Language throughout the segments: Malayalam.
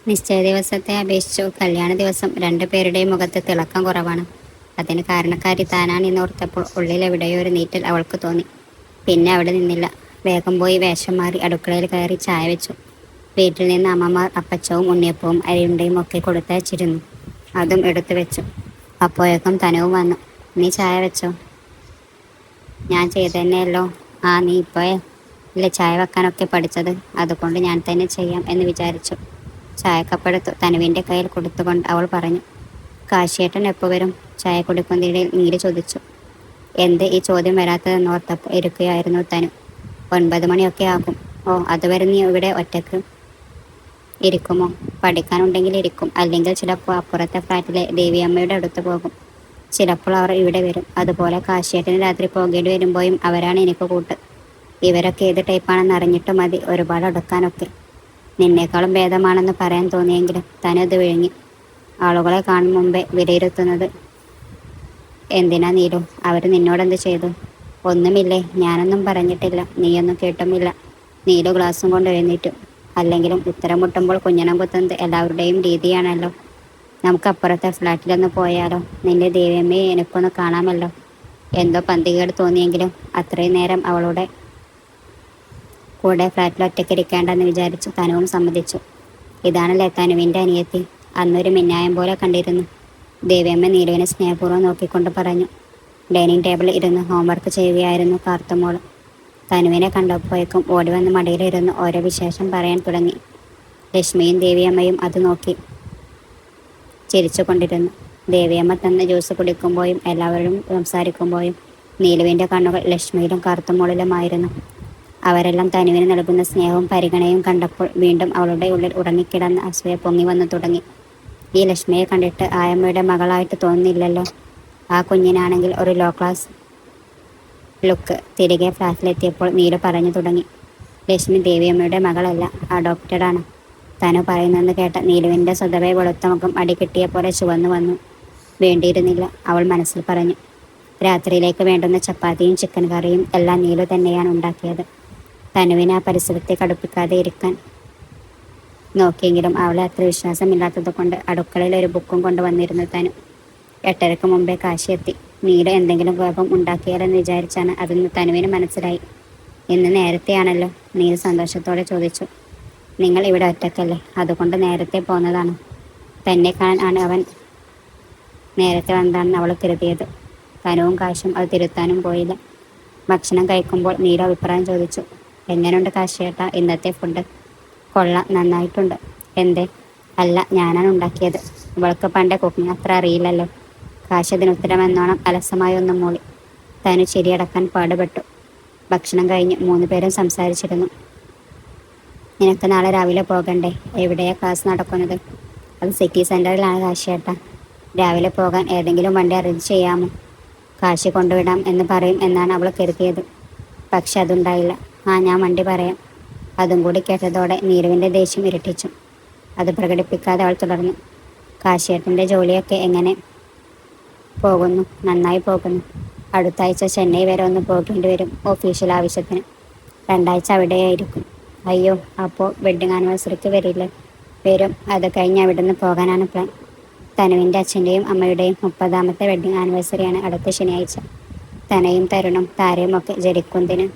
നിശ്ചയ ദിവസത്തെ അപേക്ഷിച്ചു കല്യാണ ദിവസം രണ്ടുപേരുടെയും മുഖത്ത് തിളക്കം കുറവാണ്. അതിന് കാരണക്കാരി താനാണെന്നോർത്തപ്പോൾ ഉള്ളിലെവിടെയോ ഒരു നീറ്റൽ അവൾക്ക് തോന്നി. പിന്നെ അവിടെ നിന്നില്ല. വേഗം പോയി വേഷം മാറി അടുക്കളയിൽ കയറി ചായ വെച്ചു. വീട്ടിൽ നിന്ന് അമ്മമാർ അപ്പച്ചവും ഉണ്ണിയപ്പവും അരിയുണ്ടയും ഒക്കെ കൊടുത്തയച്ചിരുന്നു. അതും എടുത്തു വെച്ചു. അപ്പോഴേക്കും തനുവും വന്നു. നീ ചായ വെച്ചോ? ഞാൻ ചെയ്തതന്നെയല്ലോ. ആ, നീ ഇപ്പോഴല്ലേ ചായ വെക്കാനൊക്കെ പഠിച്ചത്, അതുകൊണ്ട് ഞാൻ തന്നെ ചെയ്യാം എന്ന് വിചാരിച്ചു. ചായക്കപ്പെടുത്തു തനുവിൻ്റെ കയ്യിൽ കൊടുത്തുകൊണ്ട് അവൾ പറഞ്ഞു. കാശിയേട്ടൻ എപ്പോൾ വരും? ചായ കുടിക്കുന്നതിനിടയിൽ നീര് ചോദിച്ചു. എന്ത് ഈ ചോദ്യം വരാത്തതെന്നോർത്തപ്പോൾ ഇരിക്കുകയായിരുന്നു തനു. 9 മണിയൊക്കെ ആകും. ഓ, അതുവരെ നീ ഇവിടെ ഒറ്റക്ക് ഇരിക്കുമോ? പഠിക്കാനുണ്ടെങ്കിൽ ഇരിക്കും, അല്ലെങ്കിൽ ചിലപ്പോൾ അപ്പുറത്തെ ഫ്ലാറ്റിലെ ദേവിയമ്മയുടെ അടുത്ത് പോകും. ചിലപ്പോൾ അവർ ഇവിടെ വരും. അതുപോലെ കാശിയേട്ടന് രാത്രി പോകേണ്ടി വരുമ്പോഴും അവരാണ് എനിക്ക് കൂട്ട്. ഇവരൊക്കെ ഏത് ടൈപ്പാണെന്ന് അറിഞ്ഞിട്ട് മതി ഒരുപാട് അടുക്കാനൊക്കെ. നിന്നേക്കാളും ഭേദമാണെന്ന് പറയാൻ തോന്നിയെങ്കിലും തനു അത് വിഴുങ്ങി. ആളുകളെ കാണും മുമ്പേ വിലയിരുത്തുന്നത് എന്തിനാ നീലു? അവർ നിന്നോടെന്ത് ചെയ്തു? ഒന്നുമില്ലേ, ഞാനൊന്നും പറഞ്ഞിട്ടില്ല, നീയൊന്നും കേട്ടുമില്ല. നീലു ഗ്ലാസും കൊണ്ട് എഴുന്നേറ്റു. അല്ലെങ്കിലും ഉത്തരം മുട്ടുമ്പോൾ കുഞ്ഞനം കുത്തുന്നത് എല്ലാവരുടെയും രീതിയാണല്ലോ. നമുക്ക് അപ്പുറത്തെ ഫ്ലാറ്റിലൊന്ന് പോയാലോ? നിന്റെ ദേവിയമ്മയെ എനിക്കൊന്ന് കാണാമല്ലോ. എന്തോ പന്തികേട് തോന്നിയെങ്കിലും അത്രയും നേരം അവളുടെ കൂടെ ഫ്ലാറ്റിൽ ഒറ്റയ്ക്കിരിക്കേണ്ടെന്ന് വിചാരിച്ചു തനുവും സമ്മതിച്ചു. ഇതാണല്ലേ തനുവിൻ്റെ അനിയത്തി? അന്നൊരു മിന്നായം പോലെ കണ്ടിരുന്നു. ദേവിയമ്മ നീലുവിനെ സ്നേഹപൂർവ്വം നോക്കിക്കൊണ്ട് പറഞ്ഞു. ഡൈനിങ് ടേബിളിൽ ഇരുന്ന് ഹോംവർക്ക് ചെയ്യുകയായിരുന്നു കാർത്തുമോൾ. തനുവിനെ കണ്ടപ്പോഴേക്കും ഓടിവന്ന് മടിയിലിരുന്ന് ഓരോ വിശേഷം പറയാൻ തുടങ്ങി. ലക്ഷ്മിയും ദേവിയമ്മയും അത് നോക്കി ചിരിച്ചു കൊണ്ടിരുന്നു. ദേവിയമ്മ തന്ന ജ്യൂസ് കുടിക്കുമ്പോഴും എല്ലാവരും സംസാരിക്കുമ്പോഴും നീലുവിൻ്റെ കണ്ണുകൾ ലക്ഷ്മിയിലും കാർത്തുമോളിലുമായിരുന്നു. അവരെല്ലാം തനുവിന് നൽകുന്ന സ്നേഹവും പരിഗണനയും കണ്ടപ്പോൾ വീണ്ടും അവളുടെ ഉള്ളിൽ ഉറങ്ങിക്കിടന്ന അസൂയ പൊങ്ങി വന്നു തുടങ്ങി. ഈ ലക്ഷ്മിയെ കണ്ടിട്ട് ആയമ്മയുടെ മകളായിട്ട് തോന്നുന്നില്ലല്ലോ. ആ കുഞ്ഞിനാണെങ്കിൽ ഒരു ലോ ക്ലാസ് ലുക്ക്. തിരികെ ഫ്ലാറ്റിലെത്തിയപ്പോൾ നീലു പറഞ്ഞു തുടങ്ങി. ലക്ഷ്മി ദേവിയമ്മയുടെ മകളല്ല, അഡോപ്റ്റഡാണ്. തനു പറയുന്നെന്ന് കേട്ട നീലുവിൻ്റെ സ്വതവേ വെളുത്ത മുഖം അടികിട്ടിയ പോലെ ചുവന്നു വന്നു. വേണ്ടിയിരുന്നില്ല, അവൾ മനസ്സിൽ പറഞ്ഞു. രാത്രിയിലേക്ക് വേണ്ടുന്ന ചപ്പാത്തിയും ചിക്കൻ കറിയും എല്ലാം നീലു തന്നെയാണ് ഉണ്ടാക്കിയത്. തനുവിനെ ആ പരിസരത്തെ കടുപ്പിക്കാതെ ഇരിക്കാൻ നോക്കിയെങ്കിലും അവളെ അത്ര വിശ്വാസമില്ലാത്തത് കൊണ്ട് അടുക്കളയിൽ ഒരു ബുക്കും കൊണ്ടുവന്നിരുന്നു തനു. 8:30 മുമ്പേ കാശി എത്തി. നീലു എന്തെങ്കിലും കുഴപ്പം ഉണ്ടാക്കിയാലെന്ന് വിചാരിച്ചാണ് അതെന്ന് തനുവിന് മനസ്സിലായി. ഇന്ന് നേരത്തെയാണല്ലോ? നീലു സന്തോഷത്തോടെ ചോദിച്ചു. നിങ്ങൾ ഇവിടെ ഒറ്റക്കല്ലേ, അതുകൊണ്ട് നേരത്തെ പോന്നതാണ്. തന്നെ കാണാൻ ആണ് അവൻ നേരത്തെ വന്നതാണെന്ന് അവൾ കരുതിയത്. തനുവും കാശും അത് തിരുത്താനും പോയില്ല. ഭക്ഷണം കഴിക്കുമ്പോൾ നീലു അഭിപ്രായം ചോദിച്ചു. എങ്ങനെയുണ്ട് കാശിയേട്ടാ ഇന്നത്തെ ഫുഡ്? കൊള്ളാം, നന്നായിട്ടുണ്ട്. എന്തേ? അല്ല, ഞാനാണ് ഉണ്ടാക്കിയത്. ഇവൾക്ക് പണ്ടേ കുക്കിംഗ് അത്ര അറിയില്ലല്ലോ. കാശി അതിനുത്തരമെന്നോണം അലസമായി ഒന്ന് മൂളി. തനു ചിരിയടക്കാൻ പാടുപെട്ടു. ഭക്ഷണം കഴിഞ്ഞ് 3 പേരും സംസാരിച്ചിരുന്നു. നിനക്ക് നാളെ രാവിലെ പോകണ്ടേ? എവിടെയാ ക്ലാസ് നടക്കുന്നത്? അത് സിറ്റി സെൻറ്ററിലാണ് കാശിയേട്ടാ. രാവിലെ പോകാൻ ഏതെങ്കിലും വണ്ടി അറേഞ്ച് ചെയ്യാമോ? കാശി കൊണ്ടുവിടാം എന്ന് പറയും എന്നാണ് അവൾ കരുതിയത്. പക്ഷെ അതുണ്ടായില്ല. ആ, ഞാൻ വണ്ടി പറയാം. അതും കൂടി കേട്ടതോടെ നീലുവിൻ്റെ ദേഷ്യം ഇരട്ടിച്ചു. അത് പ്രകടിപ്പിക്കാതെ അവൾ തുടർന്നു. കാശിയേട്ടൻ്റെ ജോലിയൊക്കെ എങ്ങനെ പോകുന്നു? നന്നായി പോകുന്നു. അടുത്ത ആഴ്ച ചെന്നൈ വരെ ഒന്ന് പോകേണ്ടി വരും, ഒഫീഷ്യൽ ആവശ്യത്തിന്. 2 ആഴ്ച അവിടെയായിരിക്കും. അയ്യോ, അപ്പോൾ വെഡ്ഡിങ് ആനിവേഴ്സറിക്ക് വരില്ലേ? വരും. അത് കഴിഞ്ഞ് അവിടെ നിന്ന് പോകാനാണ് പ്ലാൻ. തനുവിൻ്റെ അച്ഛൻ്റെയും അമ്മയുടെയും 30ാമത്തെ വെഡ്ഡിങ് ആനിവേഴ്സറിയാണ് അടുത്ത ശനിയാഴ്ച. തനയും തരുണും താരയും ഒക്കെ ജനിക്കുന്നതിന്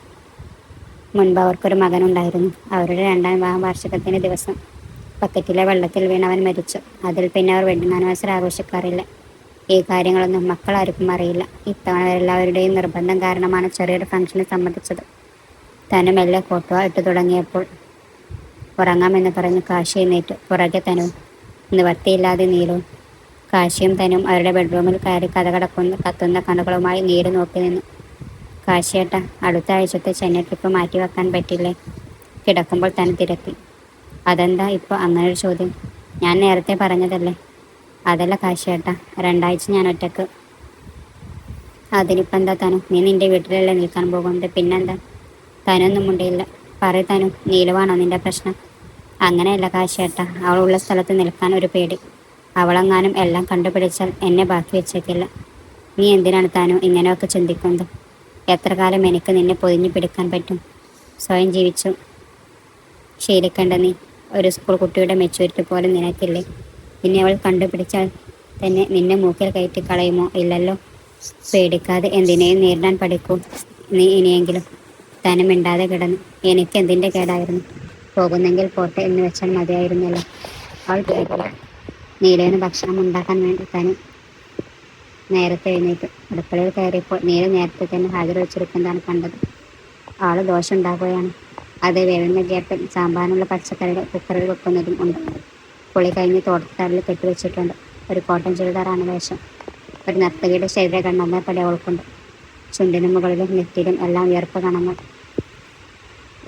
മുൻപ് അവർക്കൊരു മകനുണ്ടായിരുന്നു. അവരുടെ 2ാം വിവാഹ വാർഷികത്തിന് ദിവസം ബക്കറ്റിലെ വെള്ളത്തിൽ വീണവൻ മരിച്ചു. അതിൽ പിന്നെ അവർ വെഡ്ഡിങ് ആനിവേഴ്സറി ആഘോഷിക്കാറില്ല. ഈ കാര്യങ്ങളൊന്നും മക്കളാർക്കും അറിയില്ല. ഇത്തവണ എല്ലാവരുടെയും നിർബന്ധം കാരണമാണ് ചെറിയൊരു ഫംഗ്ഷന് സമ്മതിച്ചത്. തനു മെല്ലെ ഫോട്ടോ ഇട്ട് തുടങ്ങിയപ്പോൾ ഉറങ്ങാമെന്ന് പറഞ്ഞ് കാശി എഴുന്നേറ്റു. പുറകെ തനു. നിവർത്തിയില്ലാതെ നീലു. കാശിയും തനുവും അവരുടെ ബെഡ്റൂമിൽ കയറി കത്തുന്ന കണ്ണുകളുമായി നീലു നോക്കി നിന്നു. കാശിയേട്ടാ, അടുത്ത ആഴ്ചത്തെ ചെന്നൈ ട്രിപ്പ് മാറ്റി വെക്കാൻ പറ്റില്ലേ? കിടക്കുമ്പോൾ തനു തിരക്കി. അതെന്താ ഇപ്പോൾ അങ്ങനൊരു ചോദ്യം? ഞാൻ നേരത്തെ പറഞ്ഞതല്ലേ. അതല്ല കാശിയേട്ടാ, 2 ആഴ്ച ഞാൻ ഒറ്റക്ക്. അതിനിപ്പോൾ എന്താ തനു? നീ നിൻ്റെ വീട്ടിലല്ലേ നിൽക്കാൻ പോകുന്നത്, പിന്നെന്താ? തനൊന്നും മുണ്ടിയില്ല. പറ തനു, നീലുവാണോ നിൻ്റെ പ്രശ്നം? അങ്ങനെയല്ല കാശിയേട്ടാ, അവളുള്ള സ്ഥലത്ത് നിൽക്കാൻ ഒരു പേടി. അവളെങ്ങാനും എല്ലാം കണ്ടുപിടിച്ചാൽ എന്നെ ബാക്കി വെച്ചേക്കില്ല. നീ എന്തിനാണ് തനു ഇങ്ങനെയൊക്കെ ചിന്തിക്കുന്നത്? എത്ര കാലം എനിക്ക് നിന്നെ പൊതിഞ്ഞു പിടിക്കാൻ പറ്റും? സ്വയം ജീവിച്ചു ശീലിക്കേണ്ട നീ ഒരു സ്കൂൾ കുട്ടിയുടെ മെച്യൂരിറ്റി പോലും നിനക്കില്ലേ? പിന്നെ അവൾ കണ്ടുപിടിച്ചാൽ തന്നെ നിന്നെ മൂക്കിൽ കയറ്റി കളയുമോ? ഇല്ലല്ലോ. പേടിക്കാതെ എന്തിനേയും നേരിടാൻ പഠിക്കൂ നീ ഇനിയെങ്കിലും. താൻ മിണ്ടാതെ കിടന്നു. എനിക്ക് എന്തിൻ്റെ കേടായിരുന്നു? പോകുന്നെങ്കിൽ പോട്ടെ എന്ന് വെച്ചാൽ മതിയായിരുന്നല്ലോ. അവൾ കേട്ടില്ല. നീലുവിന് ഭക്ഷണം ഉണ്ടാക്കാൻ വേണ്ടി താൻ നേരത്തെ എഴുന്നേറ്റു. അടുക്കളയിൽ കയറിയപ്പോൾ നീല നേരത്തെ തന്നെ ഹാജർ വെച്ചിരിക്കുന്നതാണ് കണ്ടത്. ആള് ദോശ ഉണ്ടാക്കുകയാണ്. അത് വേവുന്ന ഗ്യാപ്പിൽ സാമ്പാറിനുള്ള പച്ചക്കറികൾ കുക്കറിൽ വെക്കുന്നതും ഉണ്ട്. പുളി കഴിഞ്ഞ് തോട്ടത്താറിൽ കെട്ടിവെച്ചിട്ടുണ്ട്. ഒരു കോട്ടൺ ചുരിദാറാണ് വേഷം. ഒരു നർത്തകിയുടെ ശരീര കണ്ണമ്മ പടി അവൾക്കുണ്ട്. ചുണ്ടിനും മുകളിലും നെറ്റിയിലും എല്ലാം വിയർപ്പ് കണങ്ങൾ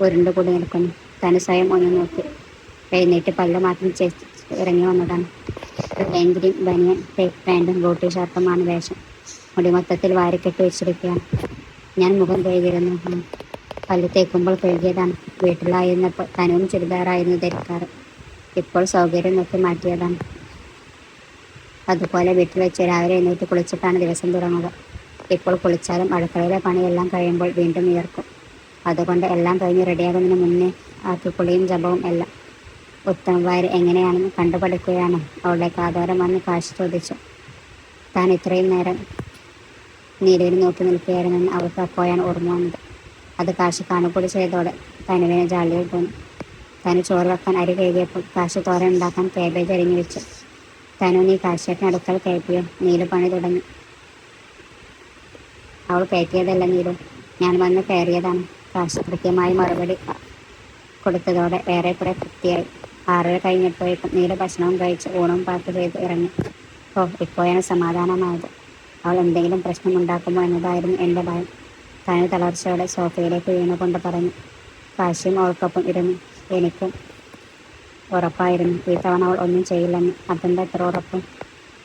ഉരുണ്ടുകൂടി നിൽക്കുന്നു. തന് സ്വയം ഒന്ന് നോക്കി എഴുന്നേറ്റ് പല്ല് മാത്രം ഇറങ്ങി വന്നതാണ്. പ്ലെയിൻ ഗ്രീൻ ബനിയൻ, ടേപ്പ് പാൻറ്റും ബൂട്ടി ഷർട്ടുമാണ് വേഷം. മുടി മൊത്തത്തിൽ വാരിക്കെട്ടി വെച്ചിരിക്കുകയാണ്. ഞാൻ മുഖം കഴുകിയിരുന്നു. പല്ല് തേക്കുമ്പോൾ കഴുകിയതാണ്. വീട്ടിലായിരുന്നപ്പോൾ തനുവും ചുരിദാറായിരുന്നു ധരിക്കാറ്. ഇപ്പോൾ സൗകര്യം നോക്കി മാറ്റിയതാണ്. അതുപോലെ വീട്ടിൽ വെച്ച് രാവിലെ എഴുന്നേറ്റ് കുളിച്ചിട്ടാണ് ദിവസം തുടങ്ങുക. ഇപ്പോൾ കുളിച്ചാലും അടുക്കളയിലെ പണിയെല്ലാം കഴിയുമ്പോൾ വീണ്ടും വിയർക്കും. അതുകൊണ്ട് എല്ലാം കഴിഞ്ഞ് റെഡിയാകുന്നതിന് മുന്നേ ആക്കി കുളിയും ജപവും എല്ലാം. ഉത്തമഭാര്യ എങ്ങനെയാണെന്ന് കണ്ടുപഠിക്കുകയാണ്. അവളുടെ കാതോരം വന്ന് കാശ് ചോദിച്ചു. താൻ ഇത്രയും നേരം നീലുവിനെ നോക്കി നിൽക്കുകയായിരുന്നെന്ന് അവൾക്ക് അപ്പോഴാണ് ഓർമ്മ വന്നത്. അത് കാശ് കാണുകൂടി ചെയ്തോടെ തനുവിനെ ജാള്യയിൽ തോന്നി. തനു ചോറ് വെക്കാൻ അരി കഴുകിയപ്പോൾ കാശ് തോരൻ ഉണ്ടാക്കാൻ കാബേജ് അരിഞ്ഞു വെച്ചു. തനു, നീ കാശേട്ടൻ അടുക്കൽ കയറ്റിയോ? നീലു പണി തുടങ്ങി. അവൾ കയറ്റിയതല്ല നീലു, ഞാൻ വന്ന് കയറിയതാണ്. കാശ് കൃത്യമായി മറുപടി കൊടുത്തതോടെ ഏറെ കുറെ തൃപ്തിയായി. 6:30 കഴിഞ്ഞപ്പോഴേക്കും നീല ഭക്ഷണവും കഴിച്ച് ഊണും പാക്ക് ചെയ്ത് ഇറങ്ങി. ഓ, ഇപ്പോഴാണ് സമാധാനമായത്. അവൾ എന്തെങ്കിലും പ്രശ്നം ഉണ്ടാക്കുമോ എന്നതായിരുന്നു എൻ്റെ ഭയം. തനു തളർച്ചയോടെ സോഫയിലേക്ക് വീണുകൊണ്ട് പറഞ്ഞു. കാശിയും അവൾക്കൊപ്പം ഇരുന്നു. എനിക്കും ഉറപ്പായിരുന്നു ഈ തവണ അവൾ ഒന്നും ചെയ്യില്ലെന്ന്. അതെന്താ എത്ര ഉറപ്പ്?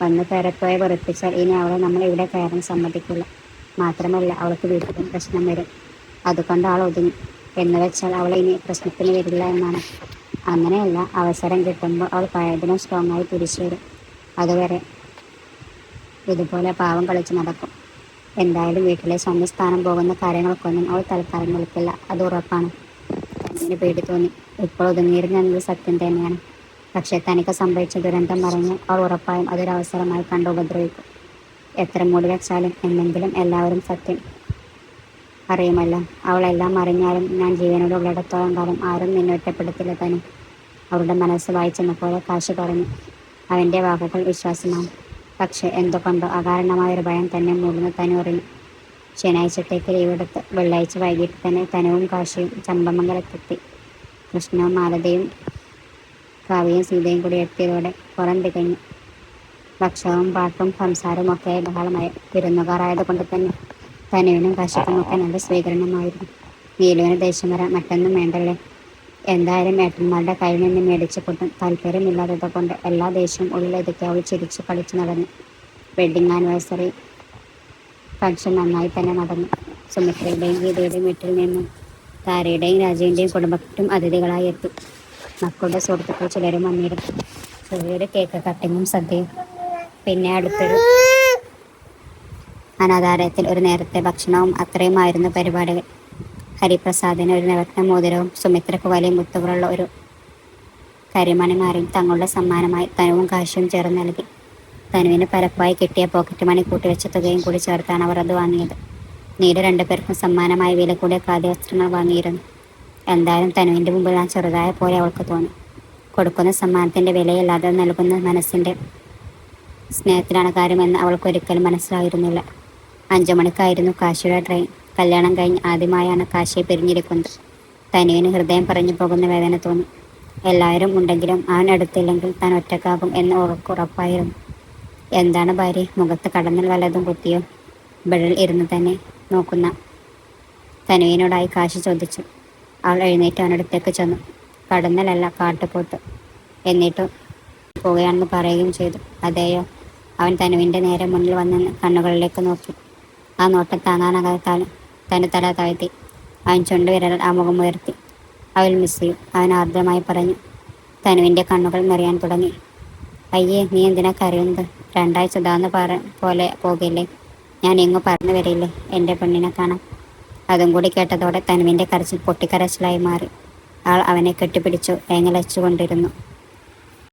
വന്ന് കയറപ്പോയെ വെറുപ്പിച്ചാൽ ഇനി അവളെ നമ്മൾ ഇവിടെ കയറാൻ സമ്മതിക്കില്ല. മാത്രമല്ല അവൾക്ക് വീട്ടിലും പ്രശ്നം വരും. അതുകൊണ്ട് അവൾ ഒതുങ്ങി. എന്ന് വെച്ചാൽ അവൾ ഇനി പ്രശ്നത്തിന് വരില്ല എന്നാണ്. അങ്ങനെയല്ല, അവസരം കിട്ടുമ്പോൾ അവൾ പഴയതിനും സ്ട്രോങ് ആയി തിരിച്ചു വരും. അതുവരെ ഇതുപോലെ പാവം കളിച്ച് നടക്കും. എന്തായാലും വീട്ടിലെ സ്വന്തം സ്ഥാനം പോകുന്ന കാര്യങ്ങൾക്കൊന്നും അവൾ തൽക്കാലം നിൽക്കില്ല, അത് ഉറപ്പാണ്. തനിക്ക് പേടി തോന്നി. ഇപ്പോൾ ഒതുങ്ങിയിരുന്നത് സത്യം തന്നെയാണ്. പക്ഷെ തനിക്ക് സംഭവിച്ച ദുരന്തം പറഞ്ഞ് അവൾ ഉറപ്പായും അതൊരവസരമായി കണ്ട് ഉപദ്രവിക്കും. എത്ര മൂടി വെച്ചാലും എന്നെങ്കിലും എല്ലാവരും സത്യം അറിയുമല്ലോ. അവളെല്ലാം അറിഞ്ഞാലും ഞാൻ ജീവനോട് ഉള്ളിടത്തോളം കാലം ആരും നിന്നെ ഒറ്റപ്പെടുത്തില്ല തനു. അവളുടെ മനസ്സ് വായിച്ചെന്ന പോലെ കാശ് പറഞ്ഞു. അവൻ്റെ വാക്കുകൾ വിശ്വാസമാണ്. പക്ഷെ എന്തുകൊണ്ടോ അകാരണമായൊരു ഭയം തന്നെ മൂടുന്ന തനു അറിഞ്ഞു. ശനിയാഴ്ചത്തേക്ക് ലീവെടുത്ത് വെള്ളിയാഴ്ച വൈകിട്ട് തന്നെ തനുവും കാശിയും ചമ്പമംഗലത്തെത്തി. കൃഷ്ണവും മാലതയും കാവ്യയും സീതയും കൂടി എത്തിയതോടെ പുറം തികഞ്ഞു. ഭക്ഷണവും പാട്ടും സംസാരവും ഒക്കെ ബഹളമായി. വിരുന്നുകാരായതുകൊണ്ട് തന്നെ തനുവിനും കാശിക്കുമൊക്കെ നല്ല സ്വീകരണമായിരുന്നു. നീലുവിന് ദേഷ്യം വരാൻ മറ്റൊന്നും വേണ്ടല്ലേ. എന്തായാലും ഏട്ടന്മാരുടെ കയ്യിൽ നിന്ന് മേടിച്ചു കൂട്ടും. താല്പര്യമില്ലാത്തത് കൊണ്ട് എല്ലാ ദേഷ്യവും ഉള്ളിലൊതുക്കി അവൾ ചിരിച്ചു കളിച്ചു നടന്നു. വെഡിങ് ആനിവേഴ്സറി ഫംഗ്ഷൻ നന്നായി തന്നെ നടന്നു. സുമിത്രയുടെയും ഗീതയുടെയും വീട്ടിൽ നിന്നും താരയുടെയും രാജുവിൻ്റെയും കുടുംബത്തും അതിഥികളായി എത്തി. മക്കളുടെ സുഹൃത്തുക്കൾ ചിലരും വന്നിരുന്നു. ചെറിയൊരു കേക്ക് കട്ടിങ്ങും സദ്യയും. പിന്നെ അടുത്തൊരു അനാഥാലയത്തിൽ ഒരു നേരത്തെ ഭക്ഷണവും. അത്രയുമായിരുന്നു പരിപാടികൾ. ഹരിപ്രസാദിന് ഒരു നവരത്ന മോതിരവും സുമിത്രയ്ക്ക് വലിയ മുത്തുകളുള്ള ഒരു കരിമണിമാലയും തങ്ങളുടെ സമ്മാനമായി തനുവും കാശിയും ചേർന്ന് നൽകി. തനുവിന് പരപ്പായി കിട്ടിയ പോക്കറ്റ് മണി കൂട്ടിവെച്ച തുകയും കൂടി ചേർത്താണ് അവർ അത് വാങ്ങിയത്. നീല രണ്ടുപേർക്കും സമ്മാനമായി വില കൂടിയ ഖാദി വസ്ത്രങ്ങൾ വാങ്ങിയിരുന്നു. എന്തായാലും തനുവിൻ്റെ മുമ്പിൽ ആ ചെറുതായ പോലെ അവൾക്ക് തോന്നി. കൊടുക്കുന്ന സമ്മാനത്തിൻ്റെ വിലയല്ലാതെ നൽകുന്ന മനസ്സിൻ്റെ സ്നേഹത്തിലാണ് കാര്യമെന്ന് അവൾക്ക് ഒരിക്കലും മനസ്സിലായിരുന്നില്ല. 5 മണിക്കായിരുന്നു കാശിയുടെ ട്രെയിൻ. കല്യാണം കഴിഞ്ഞ് ആദ്യമായാണ് കാശിയെ പിരിഞ്ഞിരിക്കുന്നത്. തനുവിന് ഹൃദയം പറഞ്ഞു പോകുന്ന വേദന തോന്നി. എല്ലാവരും ഉണ്ടെങ്കിലും അവൻ അടുത്തില്ലെങ്കിൽ താൻ ഒറ്റക്കാകും എന്ന് ഉറപ്പായിരുന്നു. എന്താണ് ഭാര്യ, മുഖത്ത് കടന്നൽ വല്ലതും കുത്തിയോ? ബെഡിൽ ഇരുന്ന് തന്നെ നോക്കുന്ന തനുവിനോടായി കാശി ചോദിച്ചു. അവൾ എഴുന്നേറ്റ് അവനടുത്തേക്ക് ചെന്നു. കടന്നലല്ല, കാട്ടുപോത്ത്. എന്നിട്ട് പോവുകയാണെന്ന് പറയുകയും ചെയ്തു. അതെയോ? അവൻ തനുവിൻ്റെ നേരെ മുന്നിൽ വന്ന് കണ്ണുകളിലേക്ക് നോക്കി. ആ നോട്ടം താങ്ങാനാകാത്താലും തനു തല താഴ്ത്തി. അവൻ ചുണ്ടുവിരൽ ആ മുഖം ഉയർത്തി. അവൾ മിസ് ചെയ്യും, അവൻ ആർദ്രമായി പറഞ്ഞു. തനുവിൻ്റെ കണ്ണുകൾ നിറയാൻ തുടങ്ങി. അയ്യേ, നീ എന്തിനാ കരയുന്നത്? 2 ആഴ്ച ഇതാന്ന് പോലെ പോകില്ലേ? ഞാൻ എങ്ങും പറഞ്ഞു വരില്ലേ എൻ്റെ പെണ്ണിനെ കാണാൻ? അതും കൂടി കേട്ടതോടെ തനുവിൻ്റെ കരച്ചിൽ പൊട്ടിക്കരച്ചിലായി മാറി. അവൾ അവനെ കെട്ടിപ്പിടിച്ചു ഏങ്ങലച്ചുകൊണ്ടിരുന്നു.